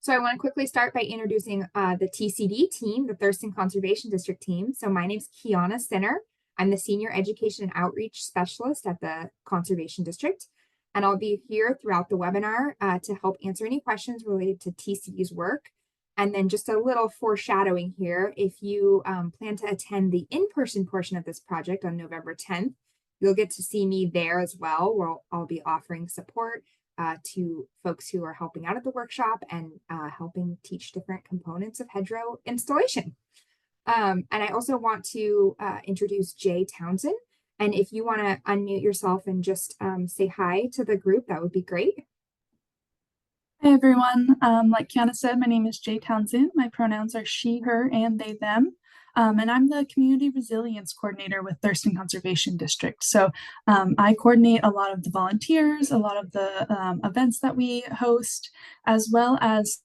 So I want to quickly start by introducing the TCD team, the Thurston Conservation District team. So my name is Kiana Sinner. I'm the Senior Education and Outreach Specialist at the Conservation District, and I'll be here throughout the webinar to help answer any questions related to TCD's work. And then just a little foreshadowing here, if you plan to attend the in-person portion of this project on November 10th, you'll get to see me there as well, where I'll be offering support to folks who are helping out at the workshop and helping teach different components of hedgerow installation. And I also want to introduce Jay Townsend. And if you want to unmute yourself and just say hi to the group, that would be great. Hi, everyone. Like Kiana said, my name is Jay Townsend. My pronouns are she, her, and they, them. And I'm the Community Resilience Coordinator with Thurston Conservation District. So I coordinate a lot of the volunteers, a lot of the events that we host, as well as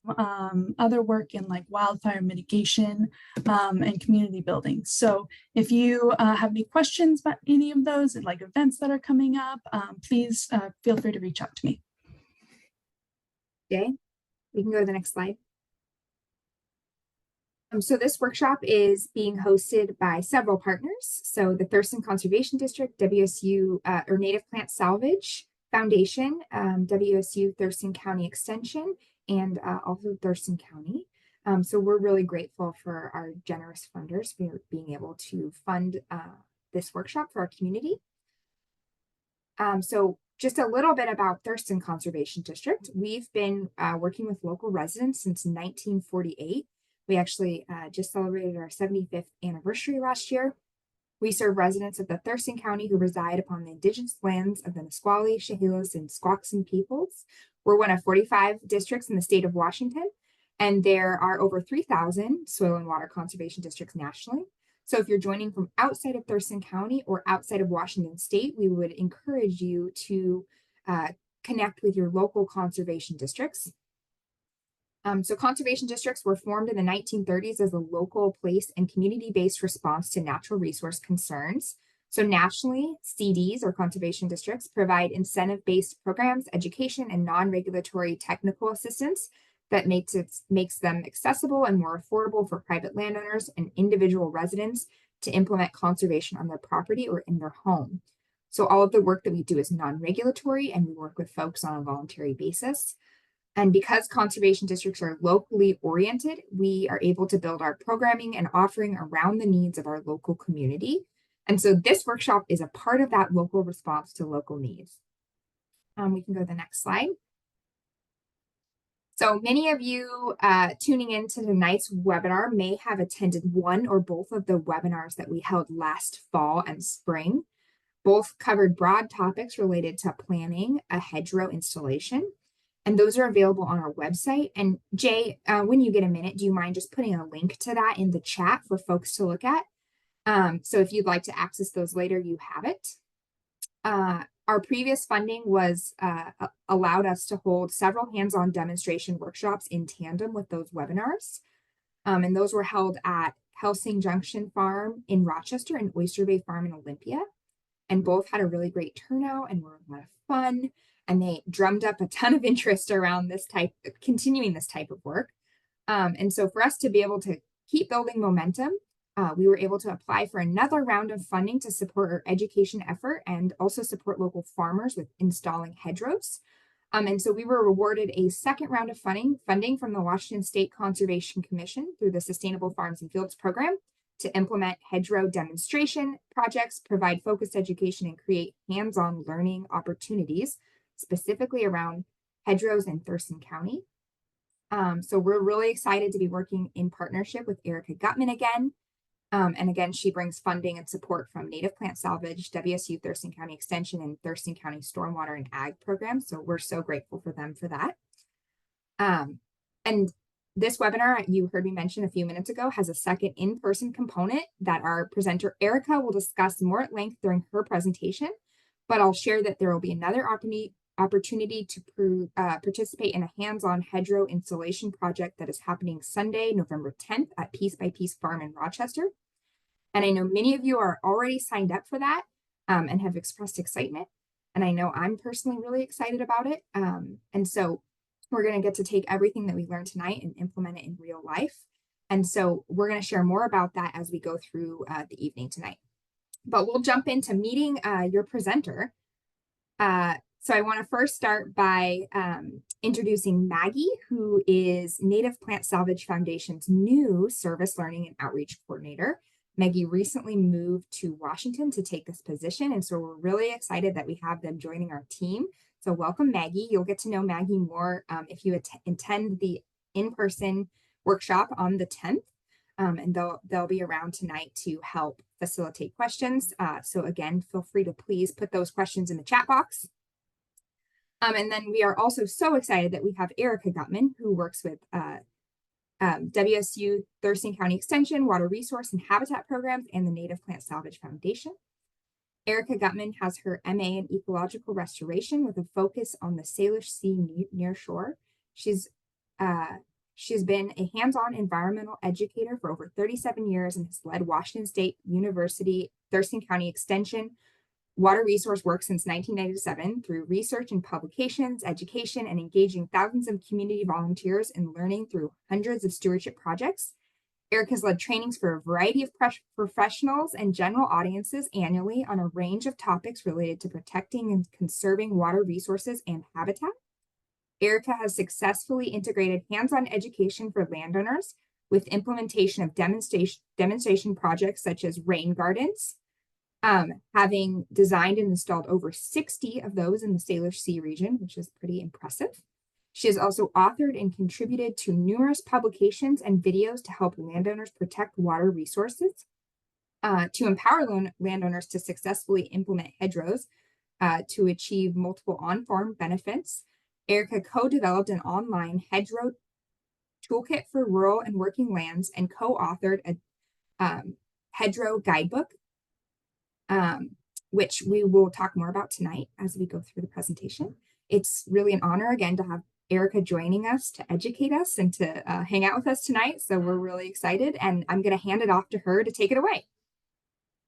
other work in like wildfire mitigation and community building. So if you have any questions about any of those, like events that are coming up, please feel free to reach out to me. Jay, we can go to the next slide. So this workshop is being hosted by several partners. So the Thurston Conservation District, WSU or Native Plant Salvage Foundation, WSU Thurston County Extension, and also Thurston County. So we're really grateful for our generous funders for being able to fund this workshop for our community. So just a little bit about Thurston Conservation District. We've been working with local residents since 1948. We actually just celebrated our 75th anniversary last year. We serve residents of the Thurston County who reside upon the indigenous lands of the Nisqually, Chehalis, and Squaxin peoples. We're one of 45 districts in the state of Washington, and there are over 3,000 soil and water conservation districts nationally. So if you're joining from outside of Thurston County or outside of Washington State, we would encourage you to connect with your local conservation districts. So conservation districts were formed in the 1930s as a local, place, and community-based response to natural resource concerns. So nationally, CDs, or conservation districts, provide incentive-based programs, education, and non-regulatory technical assistance that makes them accessible and more affordable for private landowners and individual residents to implement conservation on their property or in their home. So all of the work that we do is non-regulatory, and we work with folks on a voluntary basis. And because conservation districts are locally oriented, we are able to build our programming and offering around the needs of our local community. And so this workshop is a part of that local response to local needs. We can go to the next slide. So many of you tuning into tonight's webinar may have attended one or both of the webinars that we held last fall and spring. Both covered broad topics related to planning a hedgerow installation. And those are available on our website. And Jay, when you get a minute, do you mind just putting a link to that in the chat for folks to look at? So if you'd like to access those later, you have it. Our previous funding was allowed us to hold several hands-on demonstration workshops in tandem with those webinars. And those were held at Helsing Junction Farm in Rochester and Oyster Bay Farm in Olympia. And both had a really great turnout and were a lot of fun. And they drummed up a ton of interest around continuing this type of work. And so for us to be able to keep building momentum, we were able to apply for another round of funding to support our education effort and also support local farmers with installing hedgerows. And so we were awarded a second round of funding from the Washington State Conservation Commission through the Sustainable Farms and Fields program to implement hedgerow demonstration projects, provide focused education, and create hands-on learning opportunities, specifically around hedgerows in Thurston County. So we're really excited to be working in partnership with Erica Gutman again. And again, she brings funding and support from Native Plant Salvage, WSU Thurston County Extension, and Thurston County Stormwater and Ag programs. So we're so grateful for them for that. And this webinar, you heard me mention a few minutes ago, has a second in-person component that our presenter, Erica, will discuss more at length during her presentation. But I'll share that there will be another opportunity to participate in a hands-on hedgerow installation project that is happening Sunday, November 10th at Piece by Piece Farm in Rochester. And I know many of you are already signed up for that and have expressed excitement. And I know I'm personally really excited about it. And so We're going to get to take everything that we learned tonight and implement it in real life. And so we're going to share more about that as we go through the evening tonight. But we'll jump into meeting your presenter. So I want to first start by introducing Maggie, who is Native Plant Salvage Foundation's new Service Learning and Outreach Coordinator. Maggie recently moved to Washington to take this position, and so we're really excited that we have them joining our team. So welcome, Maggie. You'll get to know Maggie more if you attend the in-person workshop on the 10th. And they'll be around tonight to help facilitate questions. So again, feel free to please put those questions in the chat box. And then we are also so excited that we have Erica Gutman, who works with WSU Thurston County Extension, Water Resource and Habitat Programs, and the Native Plant Salvage Foundation. Erica Gutman has her MA in Ecological Restoration with a focus on the Salish Sea near shore. She's been a hands-on environmental educator for over 37 years and has led Washington State University Thurston County Extension water resource work since 1997 through research and publications, education, and engaging thousands of community volunteers in learning through hundreds of stewardship projects. Eric has led trainings for a variety of professionals and general audiences annually on a range of topics related to protecting and conserving water resources and habitat. Erica has successfully integrated hands-on education for landowners with implementation of demonstration projects such as rain gardens, having designed and installed over 60 of those in the Salish Sea region, which is pretty impressive. She has also authored and contributed to numerous publications and videos to help landowners protect water resources, to empower landowners to successfully implement hedgerows, to achieve multiple on-farm benefits. Erica co-developed an online hedgerow toolkit for rural and working lands and co-authored a hedgerow guidebook, which we will talk more about tonight as we go through the presentation. It's really an honor again to have Erica joining us to educate us and to hang out with us tonight. So we're really excited, and I'm going to hand it off to her to take it away.